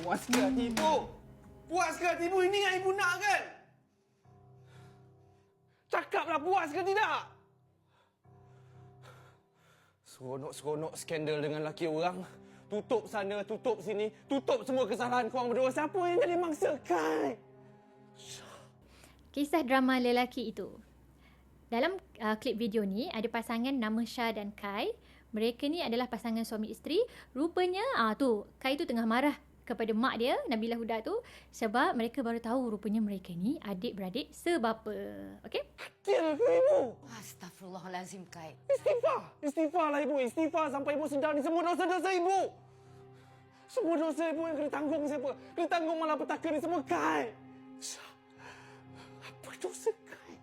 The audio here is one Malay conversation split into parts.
Puas ke hati ibu? Puas ke hati ibu? Ini yang ibu nak kan? Cakaplah puas ke tidak? Seronok-seronok skandal dengan laki orang. Tutup sana, tutup sini. Tutup semua kesalahan korang berdua. Siapa yang jadi mangsa Kai? Kisah drama lelaki itu. Dalam klip video ni ada pasangan nama Syah dan Kai. Mereka ni adalah pasangan suami isteri. Rupanya tu Kai tu tengah marah kepada mak dia, Nabilah Huda tu, sebab mereka baru tahu rupanya mereka ni adik-beradik sebapa. Okey? Adil ke ibu? Astaghfirullahalazim, Kai. Istighfar. Istighfarlah ibu. Istighfar sampai ibu sedar ni semua dosa-dosa ibu. Semua dosa ibu yang kena tanggung siapa? Kena tanggung malapetaka ni semua Kai. Syah. Apa dosa Kai?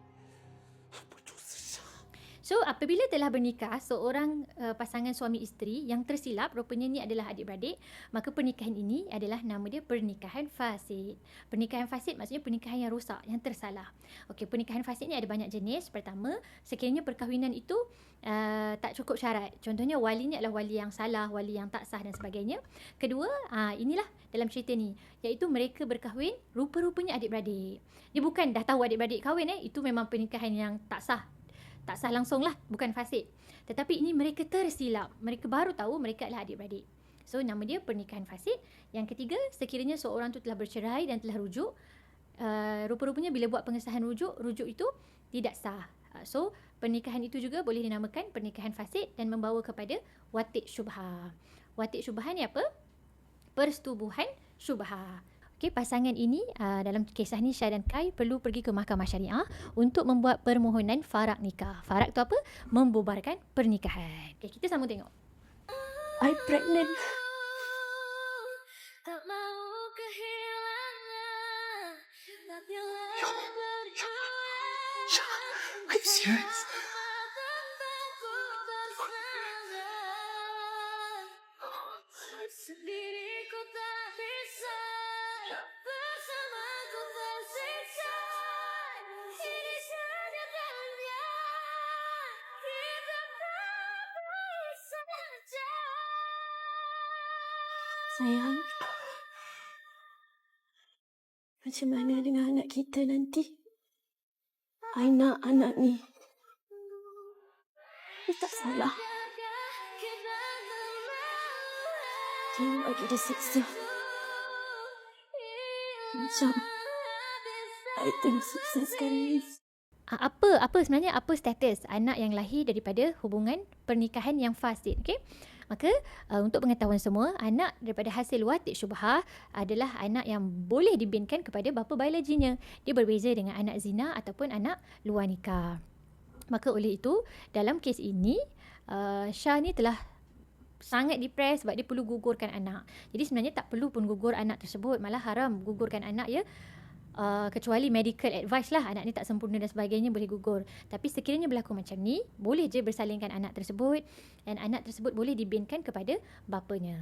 Apa dosa Syah? So, apabila telah bernikah, seorang pasangan suami isteri yang tersilap, rupanya ni adalah adik-beradik, maka pernikahan ini adalah nama dia pernikahan fasid. Pernikahan fasid maksudnya pernikahan yang rosak, yang tersalah. Okey, pernikahan fasid ni ada banyak jenis. Pertama, sekiranya perkahwinan itu tak cukup syarat. Contohnya, walinya adalah wali yang salah, wali yang tak sah dan sebagainya. Kedua, inilah dalam cerita ni, iaitu mereka berkahwin, rupa-rupanya adik-beradik. Dia bukan dah tahu adik-beradik kahwin, itu memang pernikahan yang tak sah. Tak sah langsung lah, bukan fasid. Tetapi ini mereka tersilap. Mereka baru tahu mereka adalah adik-beradik. So, nama dia pernikahan fasid. Yang ketiga, sekiranya seorang tu telah bercerai dan telah rujuk, rupa-rupanya bila buat pengesahan rujuk itu tidak sah. So, pernikahan itu juga boleh dinamakan pernikahan fasid dan membawa kepada watik syubhah. Watik syubhah ni apa? Persetubuhan syubhah. Okay, pasangan ini dalam kisah ni Syah dan Kai perlu pergi ke mahkamah syariah untuk membuat permohonan farak nikah. Farak tu apa? Membubarkan pernikahan. Okay, kita sambung tengok. I pregnant. Tak mau kehilangan, tapi Are you serious? sendiriku tak bisa bersamaku tersiksa. Ini saja tanda kita tak bisa saja. Sayang, macam mana dengan anak kita nanti? I nak anak ni. Dia tak salah. Jangan bagi dia siksa. Macam I tengah sukses sekarang ni. Apa sebenarnya status anak yang lahir daripada hubungan pernikahan yang fasid, okey? Maka untuk pengetahuan semua, anak daripada hasil watik syubhah adalah anak yang boleh dibinkan kepada bapa biologinya. Dia berbeza dengan anak zina ataupun anak luar nikah. Maka oleh itu, dalam kes ini Syah ni telah sangat depres sebab dia perlu gugurkan anak. Jadi sebenarnya tak perlu pun gugur anak tersebut, malah haram gugurkan anak ya. Kecuali medical advice lah, anak ni tak sempurna dan sebagainya, boleh gugur. Tapi sekiranya berlaku macam ni, boleh je bersalingkan anak tersebut dan anak tersebut boleh dibinkan kepada bapanya.